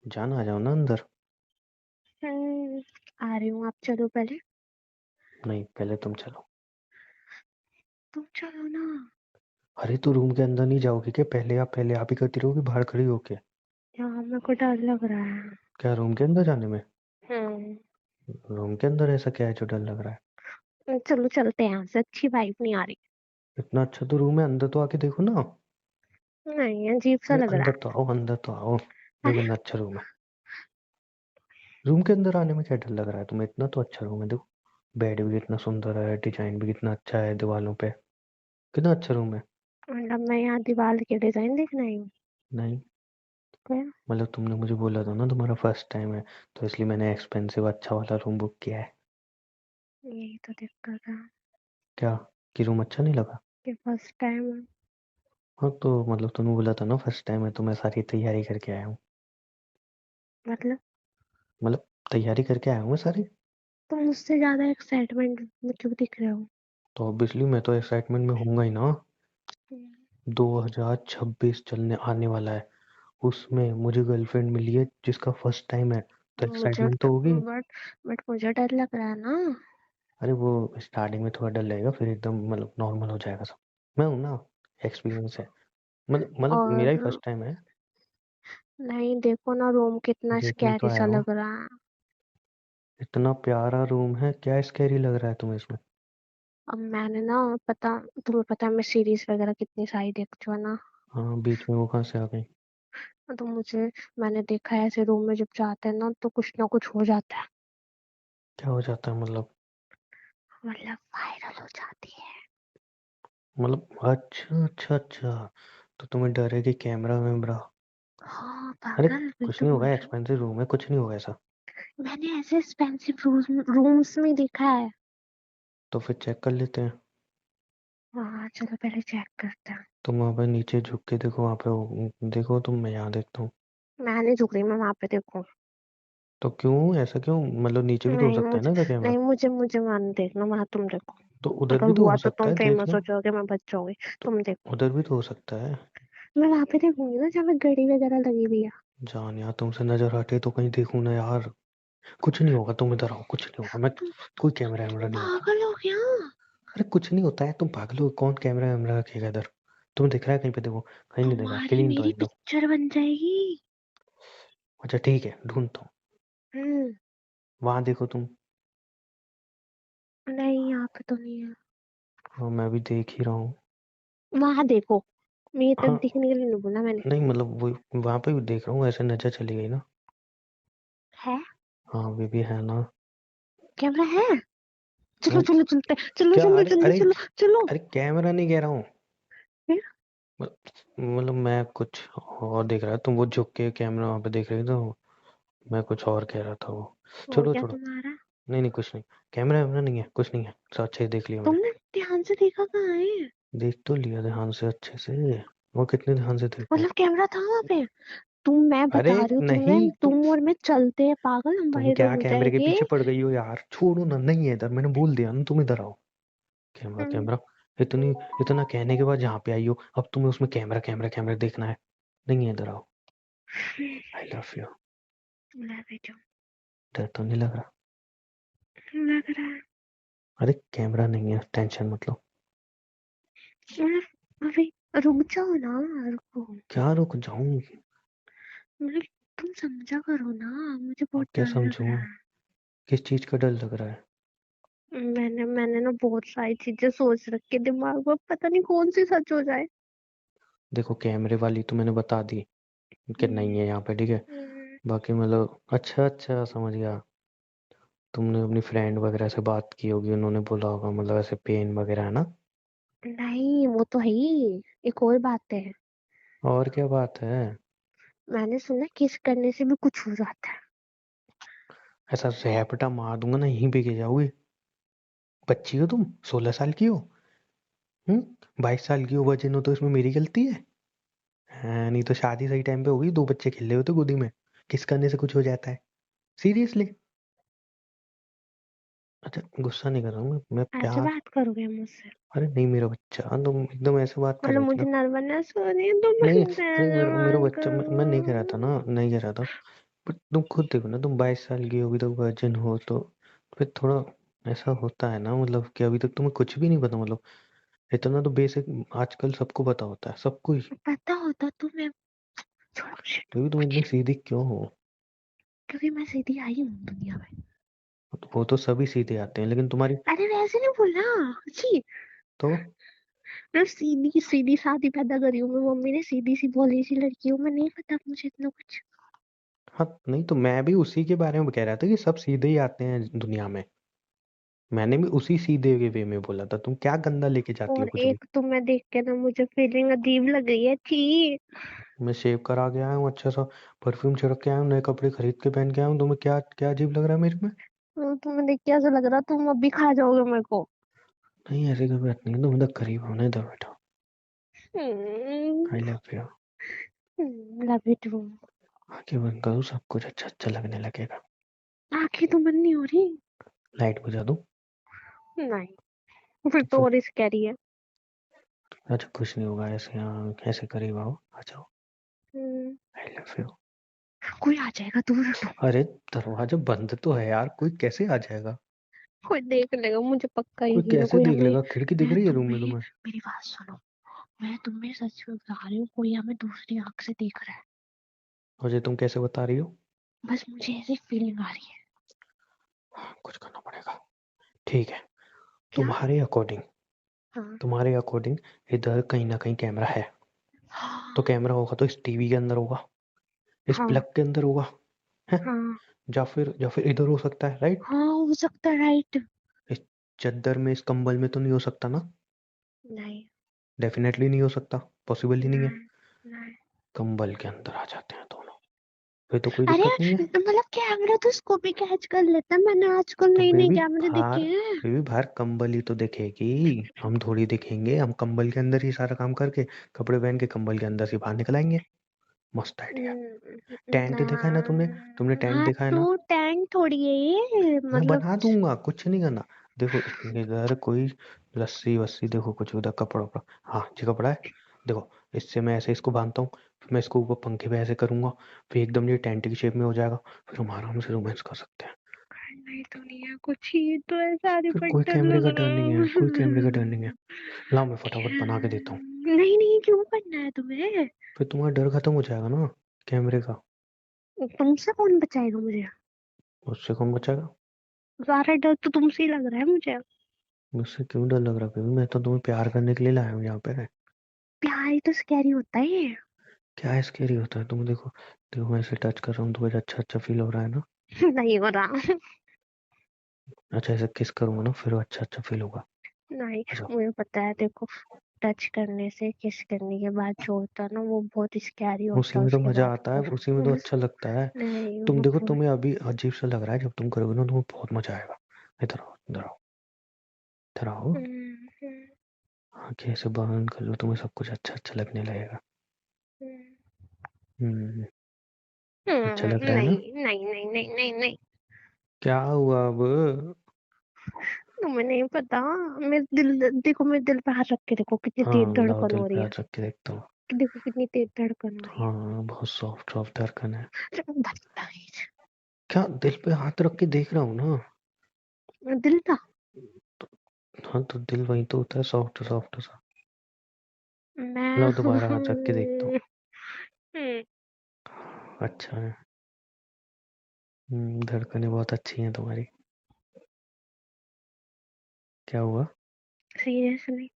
जान आ जाओ ना अंदर। आ रही हूँ, आप चलो पहले। नहीं, पहले तुम चलो। तुम चलो ना। अरे तो रूम के अंदर नहीं जाओगी क्या? पहले आप ही करती रहोगी बाहर खड़ी होके। यहाँ मेरे को डर लग रहा है। क्या रूम के अंदर जाने में? हम्म। रूम के अंदर ऐसा क्या है जो डर लग रहा है? चलो चलते हैं, यहाँ से अच्छी वाइब नहीं आ रही। इतना अच्छा तो रूम है, अंदर तो आके देखो ना। नहीं, अजीब सा अरे लग रहा अंदर तो आओ, अंदर तो आओ। है। देखो अरे कितना अच्छा रूम है। रूम के अंदर आने में क्या डर लग रहा है तुम्हें? इतना तो अच्छा रूम है, देखो। बेड भी कितना सुंदर है, डिजाइन भी कितना अच्छा है दीवारों पे। कितना अच्छा रूम है। मतलब मैं यहाँ दीवार के डिजाइन देखना ही हूँ नहीं, क्या? मतलब तुमने मुझे बोला था ना तुम्हारा फर्स्ट टाइम है, तो इसलिए मैंने एक्सपेंसिव अच्छा वाला रूम बुक किया है। यही तो दिक्कत है क्या? कि रूम अच्छा नहीं लगा? कि फर्स्ट टाइम। हाँ तो मतलब तुमने बोला था ना फर्स्ट टाइम है, तो मैं सारी तैयारी करके आया हूँ। मतलब मतलब तैयारी करके आया हूँ मैं सारी। तुम मुझसे ज्यादा एक्साइटमेंट में क्यों दिख रहे हो? तो ऑब्वियसली मैं तो एक्साइटमेंट में होऊंगा ही ना। हम्म। 2026 चलने आने वाला है, उसमें मुझे गर्लफ्रेंड मिली है जिसका फर्स्ट टाइम है, तो मुझे एक्साइटमेंट तो होगी। बट मुझे डर लग रहा है ना। अरे वो स्टार्टिंग में थोड़ा डर लगेगा, फिर एकदम मतलब नॉर्मल हो जाएगा सब। मैं हूं ना, एक्सपीरियंस है। मतलब मेरा ही और फर्स्ट टाइम है। नहीं, देखो ना रूम कितना देखने ही तो स्कैरी आया सा हूँ। लग रहा है। इतना प्यारा रूम है, क्या स्कैरी लग रहा है तुम्हें इसमें? अब मैंने ना, पता तुम्हें पता है मैं सीरीज वगैरह कितनी सारी देखती हूँ ना। हाँ, बीच में वो कहाँ से आ गई? तो मैंने देखा है ऐसे रूम में जब जाते हैं ना तो कुछ ना कुछ हो जाता है। क्या हो जाता है मतलब? मतलब वायरल हो जाती है। मतलब अच्छा अच्छा अच्छा, तो तुम्हें डर है कि कैमरा वैमरा? हाँ अरे पागल, वही कुछ तो नहीं बोल होगा, रही हूँ। एक्सपेंसिव रूम है, कुछ नहीं होगा ऐसा। मैंने ऐसे एक्सपेंसिव रूम्स में देखा है। तो फिर चेक कर लेते हैं। हाँ चलो पहले चेक करते हैं। तुम वहाँ पे नीचे झुक के देखो, वहाँ पे देखो तुम, मैं यहाँ देखता हूँ। मैं नहीं झुक रही, मैं वहां पे देखूँ। तो क्यों, ऐसा क्यों? मतलब नीचे भी तो हो नहीं सकता है मुझे ना का कैमरा। नहीं मुझे मुझे वहां नहीं देखना, वहां तुम देखो। तो उधर अगर भी तो हुआ हो तो सकता तुम है, देख फेमस लो। हो जाओगे, मैं बच जाऊंगी। तो तुम देखो। उधर भी तो हो सकता है। मैं वहां पे देखूंगी ना जहाँ पे घड़ी वगैरह लगी हुई है। जान यार, तुमसे नजर हटे तो कहीं देखूं ना यार। कुछ नहीं होगा, तुम इधर आओ, कुछ नहीं होगा। मैं, तुम कोई कैमरा वैमरा नहीं होगा। पागल हो गया? अरे कुछ नहीं होता है, तुम पागल हो? कौन कैमरा वैमरा रखेगा इधर? तुम्हें दिख रहा है कहीं पे? देखो, कहीं नहीं दिख रहा, तुम्हारी क्लीन तो है मेरी एकदम। पिक्चर बन जाएगी। अच्छा ठीक है, ढूंढता हूँ। हम्म। वहां देखो तुम। नहीं, यहाँ पे तो नहीं है। हाँ, मैं भी देख ही रहा हूँ। वहां देखो। मेरी तरफ हाँ, दिखने के लिए नहीं बोला मैंने। नहीं मतलब वो वहां पे भी देख रहा हूँ, ऐसे नजर चली गई ना। है? हाँ, वे भी है ना। कैमरा है? चलो हाँ, चलो चलते, चलो क्या? चलो अरे जल्दी अरे, चलो। चलो। अरे कैमरा नहीं कह रहा हूँ। फिर? मतलब मैं कुछ और देख रहा था, तुम वो झुक के कैमरा वहां पे देख रही थी, तो मैं कुछ और कह रहा था वो। हो छोड़ो गया छोड़ो। तुम्हारा? नहीं नहीं, कुछ नहीं। कैमरा वैमरा नहीं है, कुछ नहीं है, सब अच्छे से देख लिया मैंने। तुमने ध्यान से देखा कहाँ है? देख तो लिया ध्यान से, अच्छे से। वो कितने ध्यान से देखूं? मतलब कैमरा था वहां पे? मैं अरे बता रही हूँ तुम्हें, नहीं, तुम और मैं चलते हैं पागल, हम तुम वायरल क्या हो कैमरे के जाएंगे। पीछे पड़ गई हो यार? छोड़ो ना, नहीं है इधर, मैंने बोल दिया ना, तुम इधर आओ। कैमरा हम्म। कैमरा, इतनी इतना कहने के बाद जहाँ पे आई हो, अब तुम्हें उसमें कैमरा कैमरा कैमरा देखना है? नहीं है, इधर आओ। आई लव यू। मैं भी जो डर तो नहीं लग रहा? लग रहा है। अरे कैमरा नहीं है, टेंशन मत लो। मतलब अभी रुक जाओ ना। रुको। क्या रुक जाऊं? मतलब तुम समझा करो ना, मुझे बहुत अब क्या डर लग समझूं? रहा है। किस चीज का डर लग रहा है? मैंने ना बहुत सारी चीजें सोच रखी है दिमाग में, पता नहीं कौन सी सच हो जाए। देखो कैमरे वाली तो मैंने बता दी कि हम्म। नहीं है यहाँ पे, ठीक है। हम्म। बाकी मतलब अच्छा अच्छा, समझ गया। तुमने अपनी फ्रेंड वगैरह से बात की होगी, उन्होंने बोला होगा मतलब ऐसे पेन वगैरह है ना। नहीं वो तो है ही। एक और बात है। और क्या बात है? मैंने सुना किस करने से भी कुछ हो जाता है। ऐसा रैपटा मार दूंगा ना, यहीं पे गिर जाओगे। बच्ची हो तुम, 16 साल की हो? 22 साल की हो, वजन हो तो इसमें मेरी गलती है? हाँ, नहीं तो शादी सही टाइम पे होगी, 2 बच्चे खेल रहे होते गोदी में। किस करने से कुछ हो जाता है? सीरियसली? अच्छा, गुस्सा नहीं कर रहा हूँ मैं ऐसे प्यार। बात करोगे मुझसे? अरे नहीं, मेरा बच्चा, तुम एकदम ऐसे बात कर मतलब रहे थे मुझे ना। नर्वसनेस हो रही है तो नहीं, मुझसे अरे ऐसे मेरा बात बच्चा, मैं नहीं कह रहा था करो। ना, नहीं कह रहा था। बट तुम खुद देखो ना, तुम 22 साल की हो, अभी तक वर्जिन हो, तो फिर थोड़ा ऐसा होता है ना, मतलब कि अभी तक तुम्हें कुछ भी नहीं पता, मतलब इतना तो बेसिक आजकल सबको पता होता है, सबको ही। पता होता तो मैं छोड़ो shit, फिर भी तुम इतनी कुछ सीधी क्यों हो? क्योंकि मैं सीधी आई हूँ दुनिया में। वो तो सभी सीधे आते हैं, लेकिन तुम्हारी अरे वैसे नहीं बोलना। छी। तो मैं सीधी सीधी शादी पैदा करी हूँ, मैं मम्मी ने सीधी सी बोली सी लड़की हूँ, मैं नहीं पता मुझे इतना कुछ। हाँ, नहीं तो मैं भी उसी के बारे में कह रहा था कि सब सीधे ही आते हैं दुनिया में। मैंने भी उसी सीधे के वे में बोला था, तुम क्या गंदा लेके जाती हो और कुछ भी। एक तुम्हें देख के ना मुझे फीलिंग अजीब लग रही है। छी। मैं शेव करा के आया हूँ, अच्छा सा परफ्यूम छिड़क के आया हूँ, नए कपड़े खरीद के पहन के आया हूँ, तुम्हें क्या क्या अजीब लग रहा है मेरे में? तुम्हें देख के ऐसा लग रहा तुम अभी खा जाओगे मेरे को। नहीं, ऐसी कोई बात नहीं है, तुम इधर करीब हो ना, इधर बैठो। I love you. Love you too. आंखें बंद करो, सब कुछ अच्छा अच्छा लगने लगेगा। आंखें तो बंद नहीं हो रही। लाइट बुझा दूं? नहीं, फिर तो तो फिर और स्कैरी है। अच्छा, कुछ नहीं होगा, ऐसे यहाँ ऐसे करीब आओ, आ जाओ। हम्म, आई लव यू। कोई आ जाएगा, दूर हटो। अरे, दरवाजा बंद तो है यार, कोई कैसे आ जाएगा? कोई देख लेगा मुझे पक्का कोई यकीन है, कैसे कोई देख हमें। लेगा? खिड़की दिख मैं रही है रूम में तुम्हें, तुम्हें? मेरी बात सुनो, मैं तुम्हें सच में बता रही हूँ, कोई हमें दूसरी आंख से देख रहा है। मुझे तुम कैसे बता रही हो? बस मुझे ऐसी फीलिंग आ रही है। कुछ करना पड़ेगा। ठीक है। क्या? तुम्हारे अकॉर्डिंग, हाँ। तुम्हारे अकॉर्डिंग इधर कहीं ना कहीं कैमरा है। तो हाँ। कैमरा होगा तो इस टीवी के अंदर होगा, इस हाँ। प्लग के अंदर होगा, है? हाँ। या फिर इधर हो सकता है, राइट? हाँ, हो सकता है, राइट। इस चादर में, इस कंबल में तो नहीं हो सकता ना? नहीं। डेफिनेटली नहीं हो सकता, पॉसिबल ही नहीं है। नहीं। नहीं। कंबल के अंदर आ जाते हैं दोनों, फिर तो कोई अरे दिक्कत नहीं है। मतलब कैमरा तो इसको भी कैच कर लेता है, मैंने आजकल तो नई नई बेबी कैमरे देखे बाहर, हैं। बेबी बाहर कंबल ही तो दिखेगी, हम थोड़ी दिखेंगे, हम कंबल के अंदर ही सारा काम करके कपड़े पहन के कंबल के अंदर से बाहर निकल आएंगे। मस्त आइडिया। टेंट देखा है ना तुमने? तुमने टेंट हाँ देखा है ना? तो टैंक थोड़ी है ये, मैं मतलब। बना दूंगा, कुछ नहीं करना। देखो, इधर कोई रस्सी वस्सी, देखो कुछ उधर कपड़ा वपड़ा, हाँ जी कपड़ा है। देखो, इससे मैं ऐसे इसको बांधता हूँ, फिर मैं इसको ऊपर पंखे पे ऐसे करूंगा, फिर एकदम ये टेंट की शेप में हो जाएगा, फिर हम आराम से रोमांस कर सकते हैं। नहीं तो नहीं है कुछ, ही तो है सारी फिर कोई बंटन कैमरे लग का डर नहीं है, कोई कैमरे का डर नहीं है। रहा। लाओ, मैं फटाफट बना के देता हूँ। नहीं नहीं, क्यों बनना है तुम्हें? फिर तुम्हारा डर खत्म हो जाएगा ना, कैमरे का। तुमसे कौन बचाएगा मुझे? मुझसे कौन बचाएगा? सारा डर तो तुमसे ही लग रहा है मुझे। मुझसे क्यों डर लग रहा है बेबी? मैं तो तुम्हें प्यार करने के लिए लाया हूँ यहाँ पे। प्यार ही तो स्कैरी होता है ये। क्या स्केरी होता है? तुम देखो, देखो मैं ऐसे टच कर रहा हूँ, तुम्हें अच्छा अच्छा फील हो रहा है ना? नहीं हो रहा। अच्छा, ऐसे किस करूंगा ना, फिर अच्छा अच्छा फील होगा। नहीं, अच्छा, मुझे पता है, देखो, टच करने से, किस करने के बाद जो होता है ना, वो बहुत स्कैरी उसी होता है में तो उसके मजा बाद आता है, फिर। उसी में तो अच्छा लगता है। नहीं तुम वो देखो, पूरा। तुम्हें अभी अजीब सा लग रहा है, जब तुम करोगे ना तुम्हें बहुत मजा आएगा। इधर आओ, इधर आओ, इधर आओ। हम्म, हम्म, आंखें ऐसे बंद कर लो, तुम्हें सब कुछ अच्छा अच्छा लगने लगेगा। हम्म, हम्म। अच्छा लग रहा है ना? नहीं नहीं नहीं नहीं नहीं नहीं। क्या हुआ अब? तुम्हें नहीं पता। मेरे दिल, देखो मेरे दिल पे हाथ रख के देखो कितनी तेज हाँ, लाओ धड़कन दिल हो रही पे है। हाथ रख के देखता हूँ। देखो कितनी तेज धड़कन हो रही है। हाँ, बहुत सॉफ्ट सॉफ्ट धड़कन है। बदतमीज। क्या, दिल पे हाथ रख के देख रहा हूँ ना। दिल था। हाँ, तो दिल वही तो होता है, सॉफ्ट सॉफ्ट सा। मैं लो, दोबारा हाथ रख के देखता हूँ। हम्म, अच्छा है। धड़कनें बहुत अच्छी हैं तुम्हारी। क्या हुआ? सीरियसली।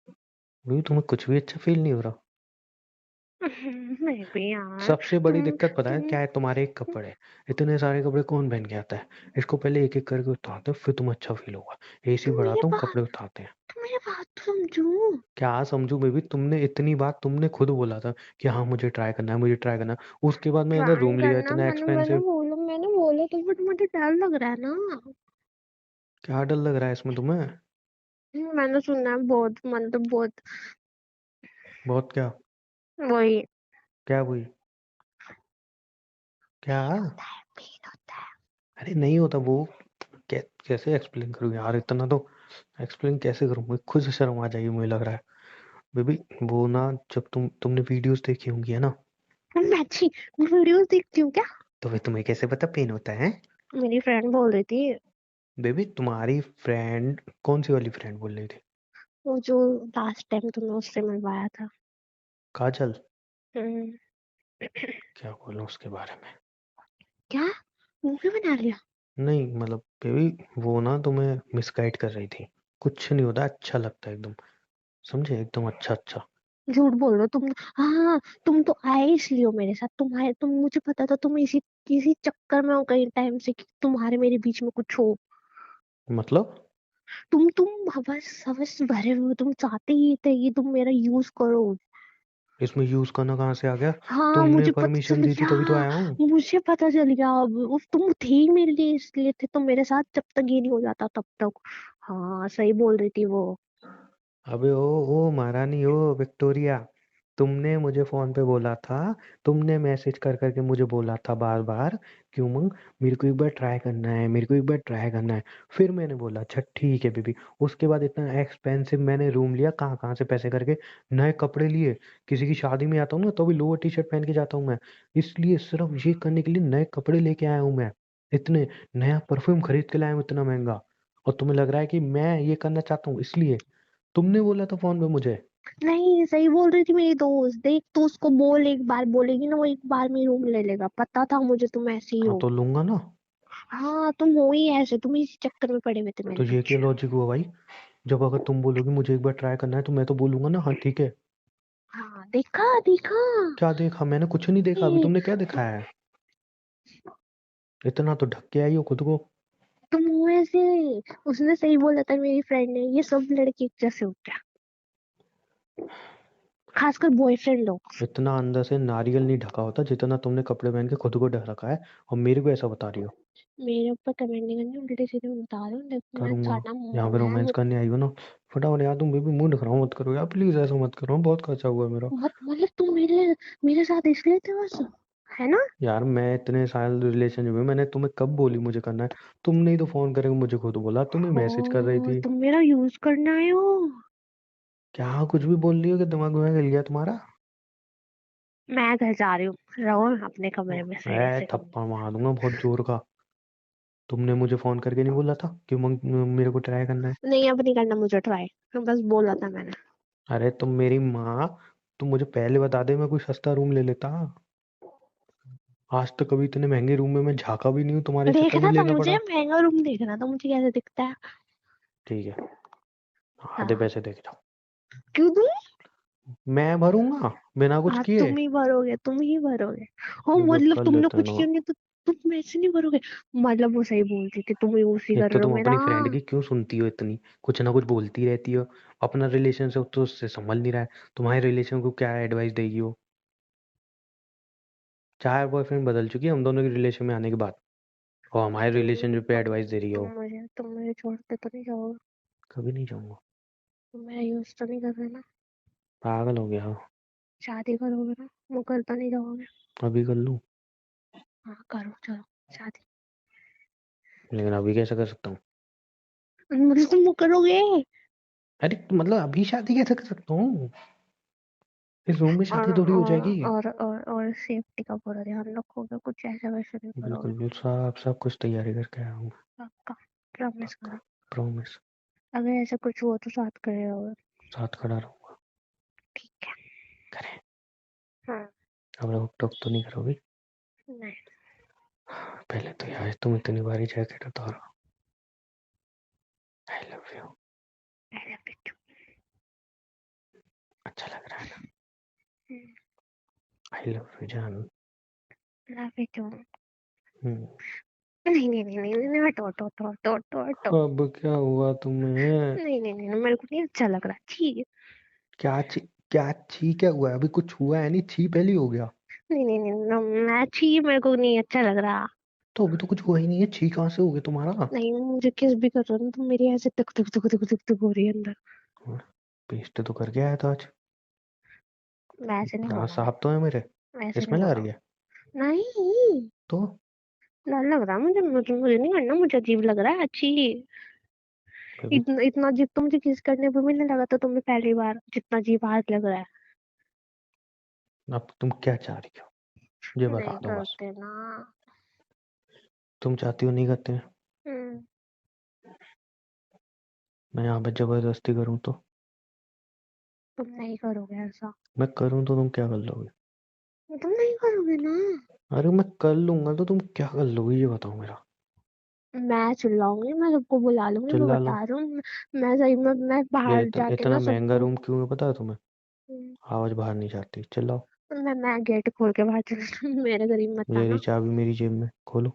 अभी तुम्हें कुछ भी अच्छा फील नहीं हो रहा? मैं भी यार। सबसे बड़ी तुम दिक्कत पता है तुम क्या है? तुम्हारे एक कपड़े, इतने सारे कपड़े कौन पहन के आता है? इसको पहले एक एक करके उतारते हो, फिर तुम्हें अच्छा फील होगा। एसी तुम मेरे बढ़ाता हूँ, बात कपड़े उतारते हैं। तुम मेरे बात तो समझो। क्या समझू बेबी? तुमने इतनी बात तुमने खुद बोला था कि हाँ मुझे ट्राई करना है, मुझे ट्राई करना है। उसके बाद मैंने इधर ट्राई रूम लिया, करना, इतना एक्सपेंसिव। मैंने बोला तो, बट मुझे डर लग रहा है ना। क्या डर लग रहा है इसमें तुम्हें? मैंने सुना है बहुत, मतलब बहुत। बहुत क्या? वही। क्या हुई? क्या? पेन होता है, पेन होता है। अरे नहीं होता वो। कैसे एक्सप्लेन करूँ यार, इतना तो एक्सप्लेन कैसे करूँ? मुझे खुद से शर्म आ जाएगी, मुझे लग रहा है। बेबी, वो ना, जब तुमने वीडियोस देखी होंगी, है ना? मैं अच्छी वीडियोस देखती हूँ क्या? तो फिर तुम्हें कैसे पता पेन होता है? मेरी फ्रेंड बोल रही थी। बेबी तुम्हारी फ्रेंड कौन सी वाली फ्रेंड बोल रही थी? वो जो लास्ट टाइम तुमने उससे मिलवाया था। काजल? हम्म। क्या बोलूं उसके बारे में? क्या मुंह क्यों बना लिया? नहीं मतलब बेबी वो ना तुम्हें मिसगाइड कर रही थी। कुछ नहीं होता, अच्छा लगता है एकदम, समझे, एकदम अच्छा अच्छा। झूठ बोल रहे हो तुम। हाँ, तुम तो आए इसलिए हो मेरे साथ। तुम आए, तुम, मुझे पता था तुम इसी किसी चक्कर में हो कई टाइम से कि तुम्हारे मेरे बीच में कुछ हो। मतलब तुम हवस हवस भरे हुए हो, तुम चाहते ही थे कि तुम मेरा यूज करो। इसमें यूज करना कहाँ से आ गया? हाँ, तुमने मुझे पता चल परमिशन दी थी तभी तो गया। आया हूँ। मुझे पता चल गया अब तुम थे ही मेरे लिए, इसलिए थे तुम मेरे साथ जब तक ये नहीं हो जाता तब तक। हाँ, सही बोल रही थी वो। अबे ओ महारानी, ओ विक्टोरिया, तुमने मुझे फोन पे बोला था, तुमने मैसेज कर करके मुझे बोला था बार बार कि उमंग मेरे को एक बार ट्राई करना है, मेरे को एक बार ट्राई करना है। फिर मैंने बोला अच्छा ठीक है बेबी। उसके बाद इतना एक्सपेंसिव मैंने रूम लिया, कहाँ कहाँ से पैसे करके, नए कपड़े लिए। किसी की शादी में आता हूँ ना तो भी लोअर टी शर्ट पहन के जाता हूँ मैं, इसलिए सिर्फ ये करने के लिए नए कपड़े लेके आया हूँ मैं। इतने नया परफ्यूम खरीद के लाया हूँ इतना महंगा, और तुम्हें लग रहा है कि मैं ये करना चाहता हूँ इसलिए? तुमने बोला था फोन पे मुझे। नहीं, सही बोल रही थी मेरी दोस्त। देख, तू उसको बोल, एक बार बोलेगी ना वो एक बार में रूम ले लेगा। पता था मुझे तुम ऐसे ही हाँ हो। तो लूंगा ना। हाँ, तुम हो ही ऐसे, तुम इसी चक्कर में पड़े हुए थे मेरे तो ये क्या पीछे। लॉजिक हुआ भाई? जब अगर तुम बोलोगे मुझे एक बार ट्राई करना है तो मैं तो बोलूंगा ना हाँ ठीक है। हाँ, देखा देखा। क्या देखा? मैंने कुछ नहीं देखा, अभी ए, तुमने क्या दिखाया है? इतना तो ढक के आई हो खुद को। तुम हो ऐसे। उसने सही बोला था मेरी फ्रेंड ने, ये सब लड़के एक जैसे होते हैं, खासकर बॉयफ्रेंड लोग। इतना अंदर से नारियल नहीं ढका होता जितना तुमने कपड़े पहन के खुद को ढक रखा है, और मेरे को ऐसा बता रही हो। मेरे ऊपर कमेंट नहीं करनी, उल्टे सीधे मैं बता रही हूँ। देखो, मैं करूंगा। सारा यहाँ पे मैं रोमांस करने आई हो ना, फटाफट यार तुम बेबी मूड खराब मत करो यार, प्लीज ऐसा मत करो, बहुत खर्चा हुआ है मेरा। मतलब तुम मेरे मेरे साथ इसलिए थे बस, है ना? यार मैं इतने साल रिलेशनशिप में मैंने तुम्हें कब बोली मुझे करना है? तुमने ही तो फोन करके मुझे खुद बोला, तुम ही मैसेज कर रही ओ, थी। तुम मेरा यूज करना आए हो। क्या कुछ भी बोल रही हो कि दिमाग में हिल गया तुम्हारा? मैं घर जा रही हूँ, रहो अपने कमरे में सही मैं से। थप्पड़ मार दूंगा बहुत जोर का। तुमने मुझे फोन करके नहीं बोला था कि मेरे को ट्राई करना है? नहीं, अब नहीं करना मुझे ट्राई। बस बोला था मैंने। अरे तुम मेरी माँ, तुम मुझे पहले बता दे, मैं कोई सस्ता रूम ले लेता। आज तक कभी इतने महंगे रूम में मैं झांका भी नहीं हूँ, तुम्हारे चक्कर में देखना था लेना मुझे, पड़ा। महंगा रूम देखना था मुझे, कैसे दिखता है। ठीक है, आधे हाँ। पैसे देके जाओ। क्यों दूँ? मैं भरूंगा बिना कुछ हाँ, किए। तुम ही भरोगे, तुम ही भरोगे। हो, जो मतलब कर तुमने लेते हैं कुछ ना। किया नहीं तो तुम ऐसे नहीं भरोगे। मतलब वो सही बोलती थी, तुम यूज ही एक कर तो रहे हो तुम मेरा। अपनी फ्रेंड की क्यों सुनती हो इतनी, कुछ ना कुछ बोलती रहती हो। अपना रिलेशनशिप तो उससे संभल नहीं रहा है, तुम्हारे रिलेशन को क्या एडवाइस देगी वो? 4 बॉयफ्रेंड बदल चुकी है हम दोनों के रिलेशन में आने के बाद, और हमारे रिलेशनशिप पे एडवाइस दे रही है वो। तुम मुझे छोड़ते तो नहीं जाओगे? कभी नहीं जाऊंगा। तुम मेरा यूज तो नहीं कर रहे ना? पागल हो गया हो? शादी करोगे ना? मुकर तो नहीं जाओगे? अभी कर लूं? हाँ, करो, चलो शादी। लेकिन अभी कैसे कर सकता हूँ? मतलब तुम मुकरोगे? अरे मतलब अभी शादी कैसे कर सकता हूँ? इस रूम में और शादी थोड़ी हो और जाएगी। और सेफ्टी का पूरा ध्यान रखोगे, कुछ ऐसा वैसा नहीं बिल्कुल करोगे? बिल्कुल, सब सब कुछ तैयारी करके आया हूँ। पक्का? प्रॉमिस पक्का। करो। प्रॉमिस। अगर ऐसा कुछ हुआ तो साथ खड़े रहोगे? साथ खड़ा रहूंगा। ठीक है। करें। हाँ। अब रोक टोक तो नहीं करोगी? नहीं। पहले तो यार तुम इतनी बारी जैकेट उतारो। I love you. I love you. अच्छा लग रहा है ना? आई लव यू जान। Love you too. हम्म। नहीं नहीं नहीं नहीं नहीं, हटो हटो हटो हटो हटो हटो। अब क्या हुआ तुम्हें? नहीं नहीं नहीं, मेरे को नहीं अच्छा लग रहा, ठीक है। क्या छी? क्या छी क्या हुआ है? अभी कुछ हुआ है नहीं, छी पहले ही हो गया। नहीं नहीं नहीं मैं छी, मेरे को नहीं अच्छा लग रहा। तो अभी तो कुछ हुआ ही नहीं है, छी कहाँ से हो गया तुम्हारा? नहीं, मुझे किस भी कर रहा हूँ तो मेरी ऐसे तक तक तक तक तक तक हो रही है अंदर। पेस्ट तो करके आया था आज। मैं ऐसे नहीं दांत बोलोगे। साफ तो है मेरे। वैसे नहीं स्मेल आ रही बोलोगे। है? नहीं। तो डर लग रहा है मुझे नहीं करना, मुझे अजीब लग रहा है। अच्छी। बेबी, इतना इतना अजीब तो मुझे किस करने पे मिलने लगा था तुम्हें पहली बार, जितना अजीब आज लग रहा है। अब तुम क्या चाह रही हो ये बता नहीं दो बस। करते ना। तुम चाहती हो नहीं करते हैं? हम्म, मैं यहाँ पे जबरदस्ती करूँ तो? तुम नहीं करोगे ऐसा। मैं करूँ तो तुम क्या कर लोगे? तुम नहीं करोगे ना। अरे मैं कर लूंगा तो तुम क्या कर लोगे ये बताओ मेरा। मैं चिल्लाऊंगी, मैं सबको बुला लूंगी, मैं चिल्ला लो। बता रही हूँ। मैं सही में, मैं ये बाहर जाके इतना ना महंगा सबको। रूम क्यों है पता है तुम्हें? हम्म, आवाज बाहर नहीं जाती, चिल्लाओ। मैं गेट खोल के बाहर चले जाऊँ, मेरे करीब मत मेरी आना। चाबी मेरी जेब में, खोलो।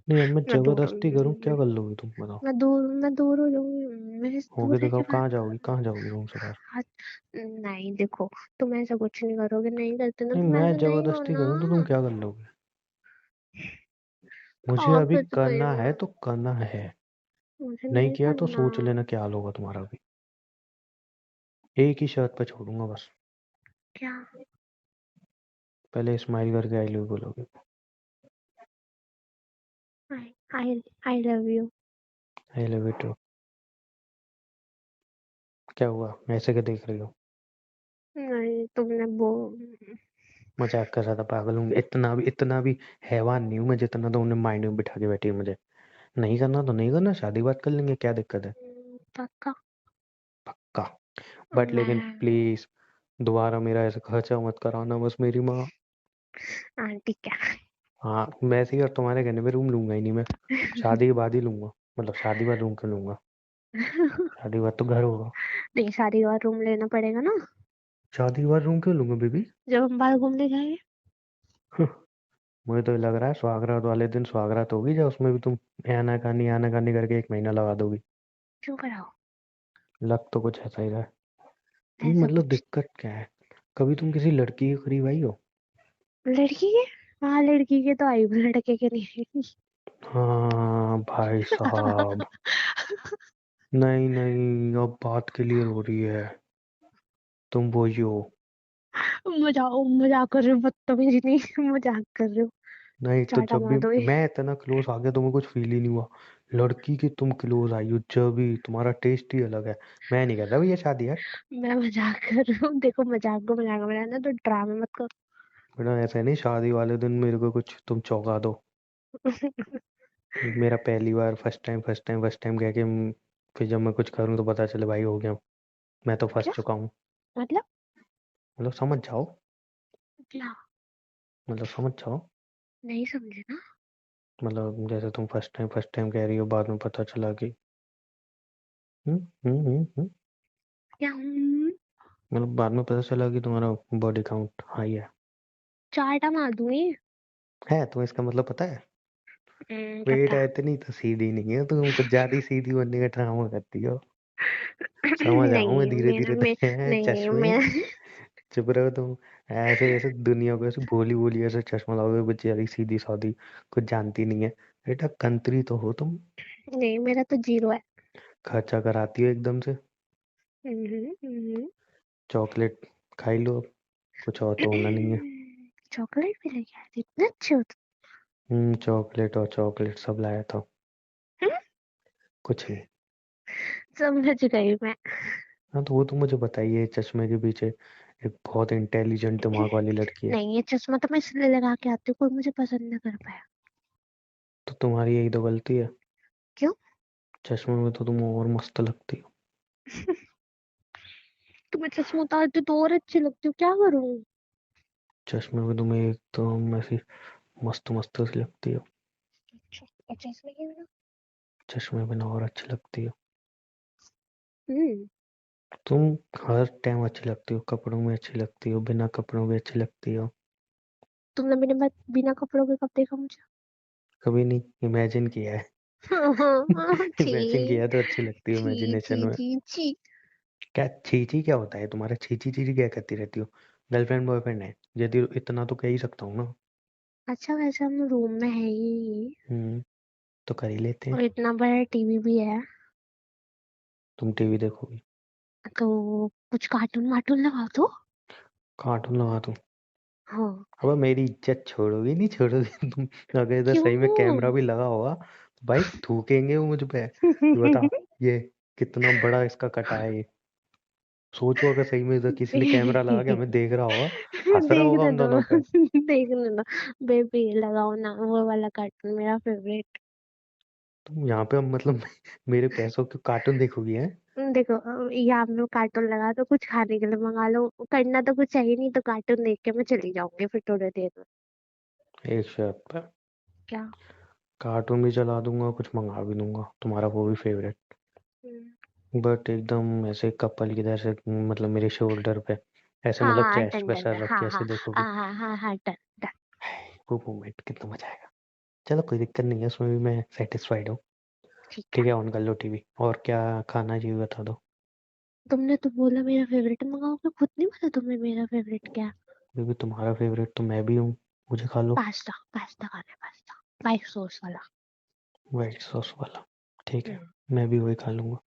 नहीं अब मैं मैं दूर जबरदस्ती करूँ क्या कर लोगे तुम बताओ? मैं दूर हो जाऊंगी। मैं होगे दूर रह दिखाओ, के बात। कहाँ जाओगी रूम से बाहर? हाथ। नहीं देखो, तुम ऐसा कुछ नहीं करोगे, नहीं करते ना, नहीं तुम मैं ऐसा नहीं हो जबरदस्ती ना। करूँ तो तुम क्या कर लोगे? मुझे खा अभी कुछ गई करना है मैं। तो करना है। मुझे नहीं नहीं किया तो करना। सोच लेना क्या हाल होगा तुम्हारा भी। एक ही शर्त पे छोड़ूंगा बस। क्या? पहले स्माइल करके आई लव बोलोगे। I I I love you. I love you too. क्या हुआ ऐसे क्या देख रही हो? नहीं, तुमने वो। मजाक कर रहा था, पागल हूँ? इतना भी हैवान नहीं हूँ मैं जितना तो उन्हें माइंड में बिठा के बैठी है मुझे। नहीं करना तो नहीं करना, शादी बात कर लेंगे, क्या दिक्कत है? पक्का। पक्का। बट लेकिन मैं। प्लीज दोबारा मेरा ऐसा खर्चा मत कराना बस मेरी माँ। हाँ ठीक है। हाँ वैसे ही, और तुम्हारे कहने पे रूम लूंगा ही नहीं मैं। शादी के बाद ही लूंगा। मतलब शादी के बाद रूम क्यों लूंगा? शादी के बाद तो घर होगा। नहीं, शादी के बाद रूम लेना पड़ेगा ना, शादी के बाद रूम क्यों लूंगा बेबी? जब हम बाहर घूमने जाएंगे। मुझे तो लग रहा है सुहागरात वाले दिन सुहागरात होगी जब उसमें भी तुम आना कानी करके 1 महीना लगा दोगी। क्यों कराओ? लग तो कुछ ऐसा ही रहा है। तुम ऐसा मतलब कुछ। दिक्कत क्या है? कभी तुम किसी लड़की के करीब आई हो? लड़की के। हाँ, लड़की के तो आई हूँ, लड़के के नहीं आई। हाँ भाई साहब। नहीं नहीं अब बात क्लियर हो रही है। तुम वही हो। मजाक कर रहे हो, बदतमीजी नहीं, मजाक कर रहे हो। नहीं तो चाटा जब भी मार दो। मैं इतना क्लोज आ गया तुम्हें कुछ फील ही नहीं हुआ? लड़की की तुम क्लोज आई हो जब भी तुम्हारा टेस्ट ही अलग है। मैं नहीं कहता भैया शादी है। मैं मजाक कर रही हूँ, देखो मजाक को मजाक में रहना, तो ड्रामे मत करो। बेटा ऐसा नहीं शादी वाले दिन मेरे को कुछ तुम चौंका दो। मेरा पहली बार फर्स्ट टाइम कह के फिर जब मैं कुछ करूँ तो पता चले भाई हो गया। मैं तो फंस क्या? चुका हूँ। मतलब। मतलब समझ जाओ। क्या? मतलब समझ जाओ। नहीं समझे ना। मतलब जैसे तुम फर्स्ट टाइम कह रही हो बाद में पता चला कि हम्म हम्म हम्म हम्म। क्या? मतलब बाद में पता चला कि तुम्हारा बॉडी काउंट हाई है। चाटा मार दूंगी। तुम्हें इसका मतलब पता है? पता। बेटा इतनी तो सीधी नहीं है, तुम कुछ ज्यादा ही सीधी बनने का ड्रामा करती हो। समझ आऊं मैं नहीं धीरे मेरा धीरे मैं नहीं चश्मे। मैं चुप रहो तुम। ऐसे ऐसे दुनिया को ऐसे भोली भोली ऐसे चश्मा लगाओगे बेचारी सीधी सादी, कुछ जानती नहीं है। बेटा कंत्री तो हो तुम। नहीं, मेरा तो जीरो है। खर्चा कराती हो एकदम से। हम्म। चॉकलेट खाई लो अब। कुछ और तो होना नहीं है। चॉकलेट भी लेके आती, इतने अच्छे हो चॉकलेट और चॉकलेट सब लाया था। तुम। कुछ नहीं। समझ गई मैं। हाँ तो वो तो मुझे बताइए, चश्मे के पीछे एक बहुत इंटेलिजेंट दिमाग वाली लड़की है। नहीं, ये चश्मा तो मैं इसलिए लगा के आती हूँ, कोई मुझे पसंद ना कर पाया। तो तुम्हारी यही तो गलती है। क्यों? चश्मे में तो तुम और मस्त लगती हो। तुम्हें चश्मा उतारती तो और अच्छी लगती हो, क्या करूँ? चश्मे में तुम्हें एकदम ऐसी मस्त मस्त सी लगती हो। अच्छा, और चश्मे के बिना? चश्मे बिना और अच्छी लगती हो। हम्म। तुम हर टाइम अच्छी लगती हो, कपड़ों में अच्छी लगती हो, बिना कपड़ों के अच्छी लगती हो। तुमने बिना कपड़ों के कब देखा मुझे? कभी नहीं इमेजिन किया है। इमेजिन छी। किया है तो अच्छी लगती हो छी इमेजिनेशन छी में। छी छी। क्या छीची क्या होता है तुम्हारा? छीची चीची क्या करती रहती हो? गर्लफ्रेंड बॉयफ्रेंड है यदि इतना तो कह ही सकता हूँ ना। अच्छा, वैसे हम रूम में है ही, हम्म। तो कर ही लेते हैं। और इतना बड़ा टीवी भी है, तुम टीवी देखोगी? तो कुछ कार्टून वार्टून लगा दो। कार्टून लगा दूं? हाँ। अब मेरी इज्जत छोड़ोगी नहीं छोड़ोगी तुम? अगर इधर सही में कैमरा क्यों? भी लगा होगा तो भाई थूकेंगे वो मुझ पे कि बता ये कितना बड़ा इसका कटा है ये। सोचो अगर सही में इधर किसी ने कैमरा लगा के हमें देख रहा होगा, हंस रहा होगा देखने हम दो। दोनों पे। देखने दो। बेबी लगाओ ना वो वाला कार्टून, मेरा फेवरेट। तुम यहाँ पे हम मतलब मेरे पैसों के कार्टून देखोगी हैं? देखो यहाँ पे कार्टून लगा तो कुछ खाने के लिए मंगा लो, करना तो कुछ चाहिए नहीं, तो कार्टून देख के मैं चली जाऊंगी फिर थोड़ी देर में। एक शर्त पे क्या? कार्टून भी चला दूंगा, कुछ मंगा भी दूंगा, तुम्हारा वो भी फेवरेट। हम्म, बट एकदम ऐसे कपल की तरह से, मतलब मेरे शोल्डर पे, ऐसे हाँ मतलब हाँ चेस्ट डन पे डन सर डन, रख के हाँ ऐसे हाँ देखोगी। हाँ हाँ हाँ हाँ डन डन। वो मोमेंट कितना मजा आएगा। चलो कोई दिक्कत नहीं है, उसमें भी मैं सेटिस्फाइड हूँ। ठीक है। ठीक है, ऑन कर लो टीवी। और क्या खाना चाहिए बता दो। तुमने तो बोला मेरा फेवरेट मंगाओगे, खुद नहीं पता तुम्हें मेरा फेवरेट क्या है? बेबी तुम्हारा फेवरेट तो मैं भी हूँ, मुझे खा लो। पास्ता, पास्ता खाना है, पास्ता वाइट सॉस वाला। वाइट सॉस वाला, ठीक है। हम्म, मैं भी वही खा लूंगा।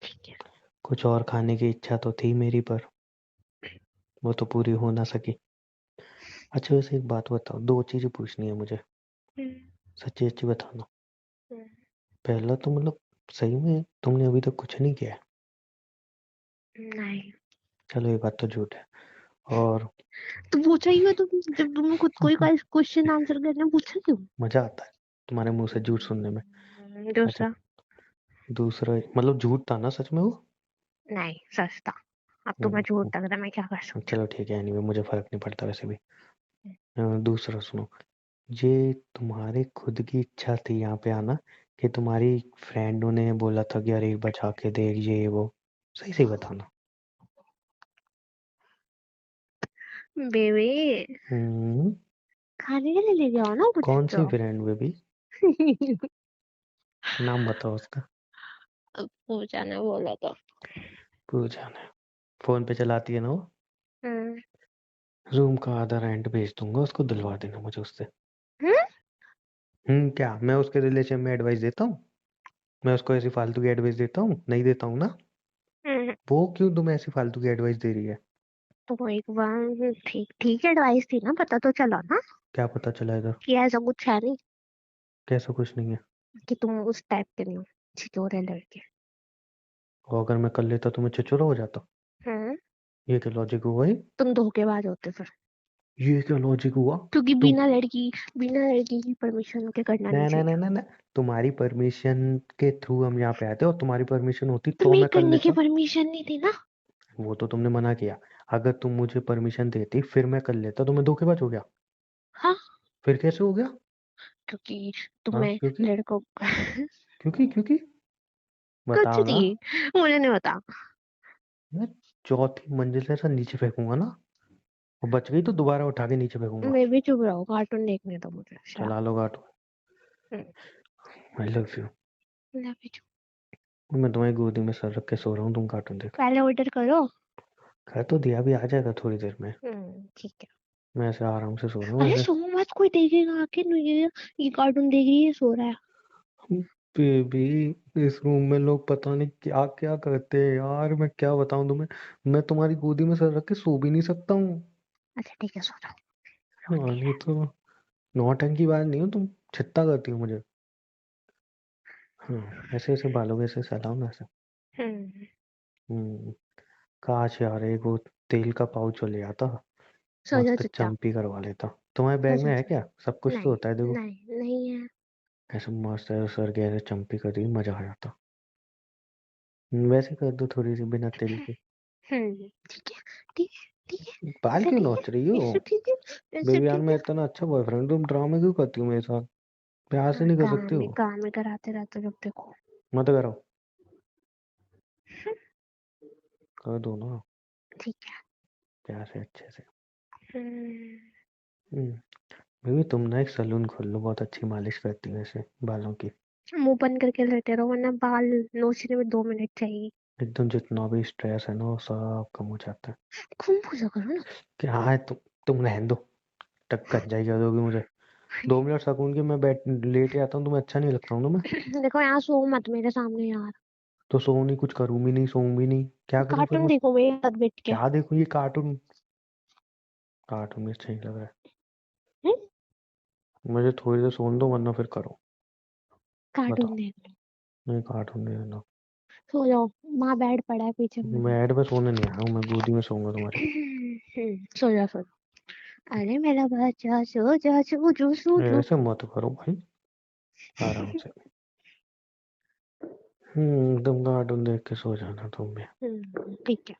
ठीक है। कुछ और खाने की इच्छा तो थी मेरी, पर वो तो पूरी हो ना सकी। अच्छा वैसे एक बात बताओ, दो चीजें पूछनी है मुझे, हम्म, सच्ची सच्ची बताना। हम्म, पहला तो मतलब सही में तुमने अभी तक कुछ नहीं किया है? नहीं। चलो ये बात तो झूठ है। और तो पूछा ही हो तुम, जब तुमने खुद कोई क्वेश्चन आंसर करना पूछा क्यों? मजा आता है तुम्हारे मुंह से झूठ सुनने में। अच्छा, दूसरा। दूसरा मतलब झूठ था ना सच में वो? नहीं, सस्ता। अब तुम्हें हम्म, झूठ लग रहा है, मैं क्या कर सकती चलो ठीक है, एनीवे मुझे फर्क नहीं पड़ता वैसे भी। हूँ। दूसरा सुनो, ये तुम्हारे खुद की इच्छा थी यहाँ पे आना, कि तुम्हारी फ्रेंडों ने बोला था कि अरे बचा के देख ये वो? सही सही बताना। बेबी, हम्म। खाने के लिए लेके आओ ना कुछ कौन सी तो। Friend baby? नाम बताओ उसका। पूछा ना, बोला तो। पूछा ना। फोन पे चलाती है ना वो? हम्म। रूम का आधा रेंट भेज दूंगा उसको, दिलवा देना मुझे उससे। हम्म, क्या मैं उसके रिलेशन में एडवाइस देता हूँ? मैं उसको ऐसी फालतू की एडवाइस देता हूँ? नहीं देता हूँ ना। हम्म। वो क्यों तुम्हें ऐसी फालतू की एडवाइस दे रही है? तो एक बार ठीक ठीक एडवाइस थी ना, पता तो चला ना क्या पता चला इधर? कि ऐसा कुछ है नहीं, कैसा कुछ नहीं है? कि तुम उस टाइप के नहीं हो, छिछोरे लड़के। और अगर मैं कर लेता तो मैं चिचोरा हो जाता? हम्म। ये क्या लॉजिक हुआ ये? तुम धोखेबाज होते फिर, ये क्या लॉजिक हुआ? क्योंकि तुम, बिना लड़की की परमिशन के करना नहीं ना ना ना चाहिए। ना ना, तुम्हारी परमिशन के थ्रू हम यहाँ पे आए थे, और तुम्हारी परमिशन होती तो तुम्हें मैं कर करने की लेता। परमिशन नहीं थी ना। वो तो तुमने मना किया। अगर तुम मुझे परमिशन देती फिर मैं कर लेता, तो मैं धोखेबाज हो गया? हाँ, फिर कैसे हो गया? क्योंकि हाँ तुम्हें क्योंकि, लड़कों क्योंकि कुछ बताओ ना। नहीं, मुझे नहीं बता। मैं चौथी मंजिल से ऐसा नीचे फेंकूंगा ना, और बच गई तो दोबारा उठा के नीचे फेंकूंगा। मैं भी चुप रहो, कार्टून देखने दो मुझे, शराब। चला लो गाटो। I love you. Love you. मैं तुम्हारी गोदी में सर रख के सो रहा हूँ, तुम कार्टून देख। पहले ऑर्डर करो। कह तो दिया, भी आ जाएगा थोड़ी देर में। ठीक है। मैं ऐसे आराम से सो रहा हूँ अरे ऐसे। सो मत, कोई देखेगा आके, नहीं ये कार्टून देख रही है, सो रहा है। बेबी, इस रूम में लोग पता नहीं क्या क्या करते हैं यार, मैं क्या बताऊं तुम्हें। मैं तुम्हारी गोदी में सर रख के सो भी नहीं सकता हूँ। अच्छा ठीक है, सो जाओ, हाँ रोती नहीं है। तो। नौटंकी बात नहीं हो तुम, छित्ता करती हो मुझे। हाँ, ऐसे ऐसे बालों के ऐसे सहलाओ ना ऐसे। हम्म। हम्म। काश यार एक वो तेल का पाउच ले आता, सो जाओ मस्त चुपचाप। चंपी करवा लेता। तुम्हारे सो बैग में जाओ है क्या? सब कुछ तो नहीं, होता है देखो। नहीं नहीं है। ऐसे मस्त है सर के ऐसे चंपी कर दी, मजा आ जाता। वैसे कर दो थोड़ी सी बिना तेल के। ठीक है, ठीक है, ठीक है। बाल ऐसा क्यों ठीक है, नोच रही हो? ऐसा ठीक है, ऐसा बेबी यार ठीक मैं है। इतना अच्छा बॉयफ्रेंड, तुम ड्रामे क्यों करती हो मेरे साथ? प्यार से हाँ, नहीं कर सकते काम ही हो? काम ही कराते रहते हो जब देखो। मत करो। कर दो ना, ठीक है। प्यार से अच्छे से। हम्म, हम्म। बेबी तुम ना एक सलून खोल लो, बहुत अच्छी मालिश करती है ऐसे बालों की। मुंह बंद करके लेटे रहो, वरना बाल नोचने में 2 मिनट चाहिए। एकदम जितना भी स्ट्रेस है ना वो सब कम हो जाता है। खूब पूजा करो ना। क्या है तुम रहने दो, टक कच्चाई कर दोगी मुझे। 2 मिनट सकून के मैं बैठ लेट जाता हूँ, तुम्हें अच्छा नहीं लगता हूँ ना मैं? देखो यहाँ सो मत मेरे सामने यार। तो सोऊं नहीं, कुछ करूँ भी नहीं, सोऊं भी नहीं, क्या करूँ फिर कार्टून मैं? देखो मेरे साथ बैठ के। क्या देखूँ ये कार्टून? कार्टून में अच्छा नहीं लग रहा है हम्म, मुझे। थोड़ी देर सोने दो वरना फिर करो। कार्टून बताओ। देख लो। नहीं कार्टून नहीं देना। सो जाओ, माँ बेड पड़ा है पीछे में। बेड पे सोने नहीं आया हूँ, मैं गोदी में सोऊंगा तुम्हारे। सो जाओ सो जाओ। अरे मेरा बच्चा सो जा, सो जो। ऐसे मत करो भाई, आराम से। एकदम कार्टून देख के सो जाना तुम भी। ठीक है।